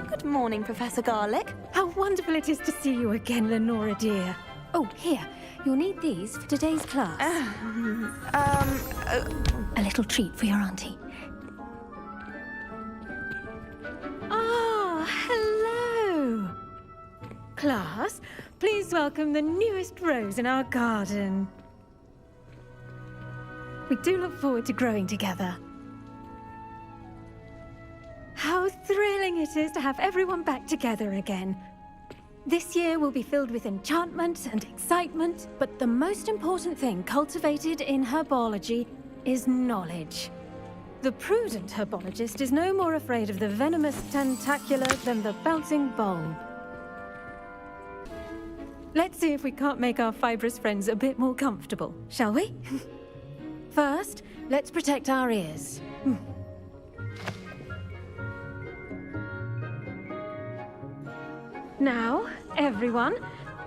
Good morning, Professor Garlic. How wonderful it is to see you again, Lenora dear. Oh, here. You'll need these for today's class. A little treat for your auntie. Ah, hello. Class, please welcome the newest rose in our garden. We do look forward to growing together. How thrilling it is to have everyone back together again. This year will be filled with enchantment and excitement, but the most important thing cultivated in herbology is knowledge. The prudent herbologist is no more afraid of the venomous tentacular than the bouncing bulb. Let's see if we can't make our fibrous friends a bit more comfortable, shall we? First, let's protect our ears. Now, everyone,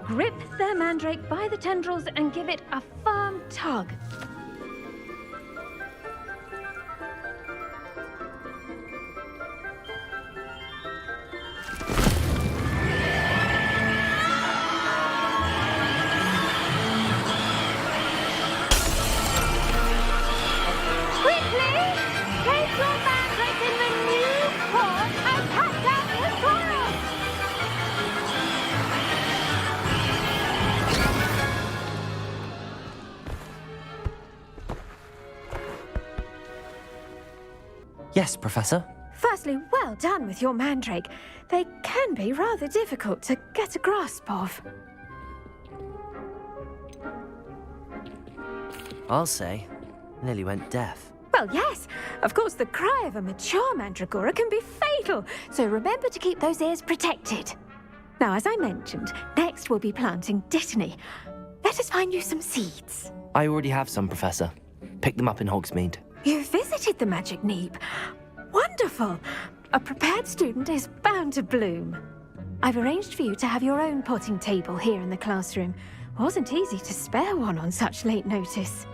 grip their mandrake by the tendrils and give it a firm tug. Quickly, place your mandrake in the new pot and cut out the soil. Yes, Professor. Firstly, well done with your mandrake. They can be rather difficult to get a grasp of. I'll say. Nearly went deaf. Well, yes. Of course, the cry of a mature mandragora can be fatal, so remember to keep those ears protected. Now, as I mentioned, next we'll be planting dittany. Let us find you some seeds. I already have some, Professor. Picked them up in Hogsmeade. You visited the Magic Neep. Wonderful! A prepared student is bound to bloom. I've arranged for you to have your own potting table here in the classroom. Wasn't easy to spare one on such late notice.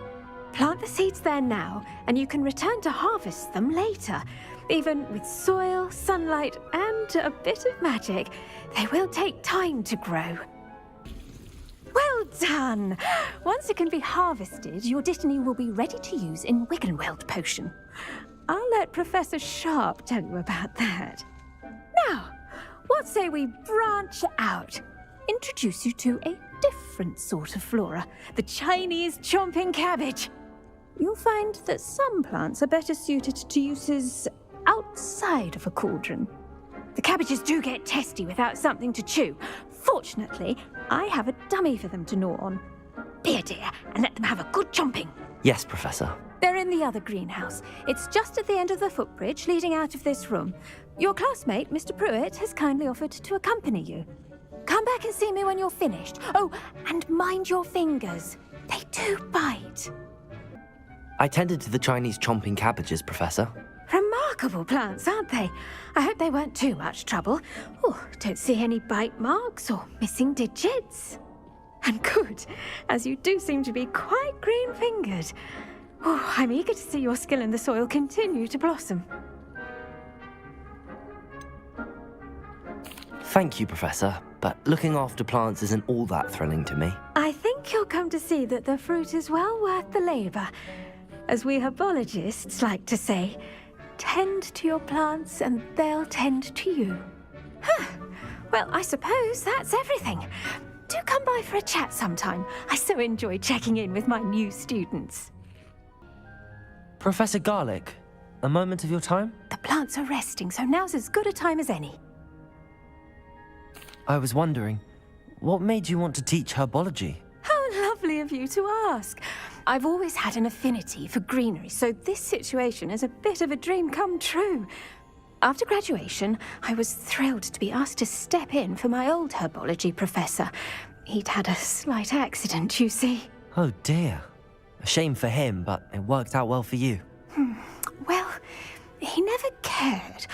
Plant the seeds there now, and you can return to harvest them later. Even with soil, sunlight, and a bit of magic, they will take time to grow. Well done! Once it can be harvested, your dittany will be ready to use in Wiggenweld potion. I'll let Professor Sharp tell you about that. Now, what say we branch out? Introduce you to a different sort of flora, the Chinese chomping cabbage. You'll find that some plants are better suited to uses outside of a cauldron. The cabbages do get testy without something to chew. Fortunately, I have a dummy for them to gnaw on. Be a dear and let them have a good chomping. Yes, Professor. They're in the other greenhouse. It's just at the end of the footbridge leading out of this room. Your classmate, Mr. Pruitt, has kindly offered to accompany you. Come back and see me when you're finished. Oh, and mind your fingers. They do bite. I tended to the Chinese chomping cabbages, Professor. Remarkable plants, aren't they? I hope they weren't too much trouble. Oh, don't see any bite marks or missing digits. And good, as you do seem to be quite green-fingered. Oh, I'm eager to see your skill in the soil continue to blossom. Thank you, Professor, but looking after plants isn't all that thrilling to me. I think you'll come to see that the fruit is well worth the labour. As we herbologists like to say, tend to your plants and they'll tend to you. Huh. Well, I suppose that's everything. Do come by for a chat sometime. I so enjoy checking in with my new students. Professor Garlic, a moment of your time? The plants are resting, so now's as good a time as any. I was wondering, what made you want to teach herbology? How lovely of you to ask. I've always had an affinity for greenery, so this situation is a bit of a dream come true. After graduation, I was thrilled to be asked to step in for my old herbology professor. He'd had a slight accident, you see. Oh dear. A shame for him, but it worked out well for you. Well, he never cared,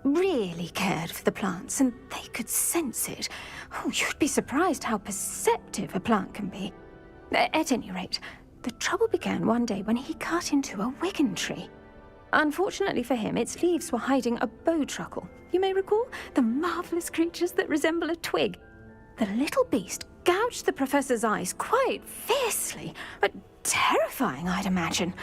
really cared for the plants, and they could sense it. Oh, you'd be surprised how perceptive a plant can be. At any rate, the trouble began one day when he cut into a wiggen tree. Unfortunately for him, its leaves were hiding a bowtruckle. You may recall the marvelous creatures that resemble a twig. The little beast gouged the professor's eyes quite fiercely, but terrifying, I'd imagine.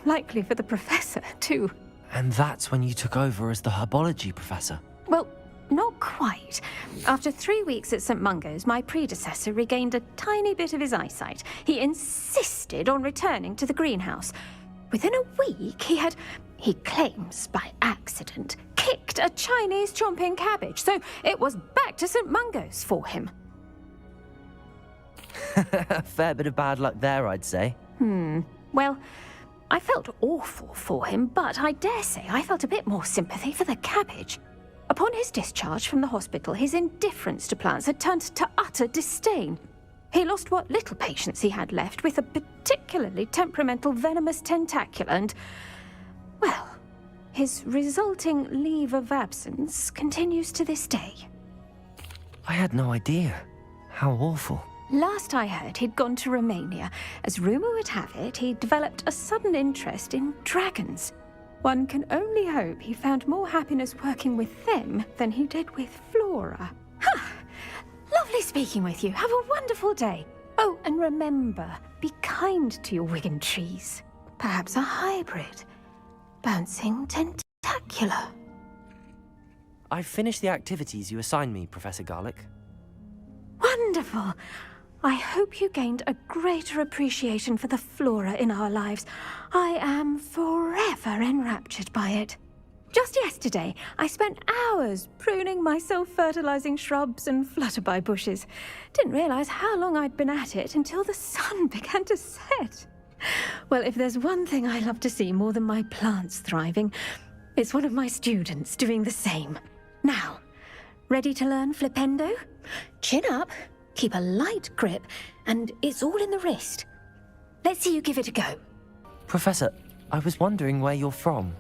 Likely for the professor, too. And that's when you took over as the herbology professor? Well, not quite. After 3 weeks at St. Mungo's, my predecessor regained a tiny bit of his eyesight. He insisted on returning to the greenhouse. Within a week, he claims by accident, kicked a Chinese chomping cabbage, so it was back to St. Mungo's for him. A fair bit of bad luck there, I'd say. Well, I felt awful for him, but I dare say I felt a bit more sympathy for the cabbage. Upon his discharge from the hospital, his indifference to plants had turned to utter disdain. He lost what little patience he had left with a particularly temperamental venomous tentacula and, well, his resulting leave of absence continues to this day. I had no idea. How awful. Last I heard, he'd gone to Romania. As rumour would have it, he developed a sudden interest in dragons. One can only hope he found more happiness working with them than he did with Flora. Ha! Lovely speaking with you. Have a wonderful day. Oh, and remember, be kind to your Wigan trees. Perhaps a hybrid. Bouncing tentacula. I've finished the activities you assigned me, Professor Garlick. Wonderful. I hope you gained a greater appreciation for the flora in our lives. I am forever enraptured by it. Just yesterday, I spent hours pruning my self-fertilizing shrubs and flutterby bushes. Didn't realize how long I'd been at it until the sun began to set. Well, if there's one thing I love to see more than my plants thriving, it's one of my students doing the same. Now, ready to learn flipendo? Chin up. Keep a light grip, and it's all in the wrist. Let's see you give it a go. Professor, I was wondering where you're from.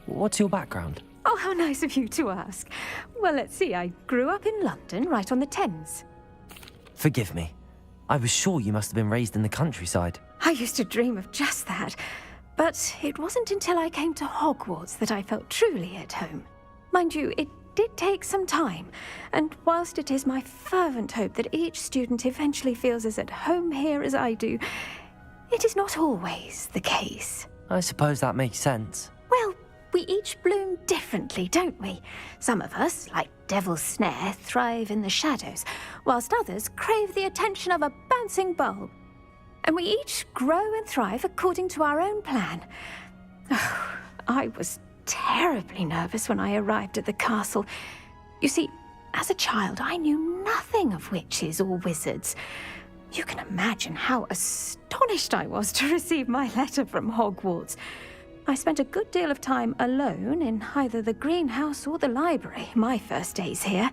What's your background? Oh, how nice of you to ask. Well, let's see. I grew up in London, right on the Thames. Forgive me. I was sure you must have been raised in the countryside. I used to dream of just that. But it wasn't until I came to Hogwarts that I felt truly at home. Mind you, it did take some time, and whilst it is my fervent hope that each student eventually feels as at home here as I do, it is not always the case. I suppose that makes sense. Well, we each bloom differently, don't we? Some of us, like Devil's Snare, thrive in the shadows, whilst others crave the attention of a bouncing bulb. And we each grow and thrive according to our own plan. Oh, I was terribly nervous when I arrived at the castle. You see, as a child, I knew nothing of witches or wizards. You can imagine how astonished I was to receive my letter from Hogwarts. I spent a good deal of time alone in either the greenhouse or the library, my first days here.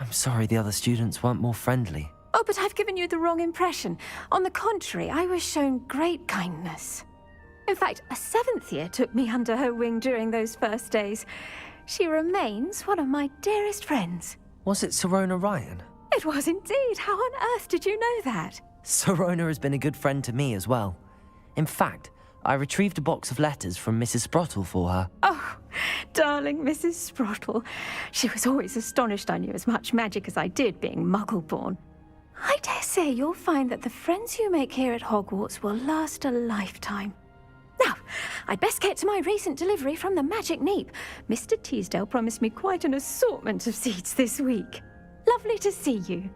I'm sorry the other students weren't more friendly. Oh, but I've given you the wrong impression. On the contrary, I was shown great kindness. In fact, a 7th year took me under her wing during those first days. She remains one of my dearest friends. Was it Serona Ryan? It was indeed. How on earth did you know that? Serona has been a good friend to me as well. In fact, I retrieved a box of letters from Mrs. Sprottle for her. Oh, darling Mrs. Sprottle. She was always astonished I knew as much magic as I did, being Muggle-born. I dare say you'll find that the friends you make here at Hogwarts will last a lifetime. Now, I'd best get to my recent delivery from the Magic Neep. Mr. Teasdale promised me quite an assortment of seeds this week. Lovely to see you.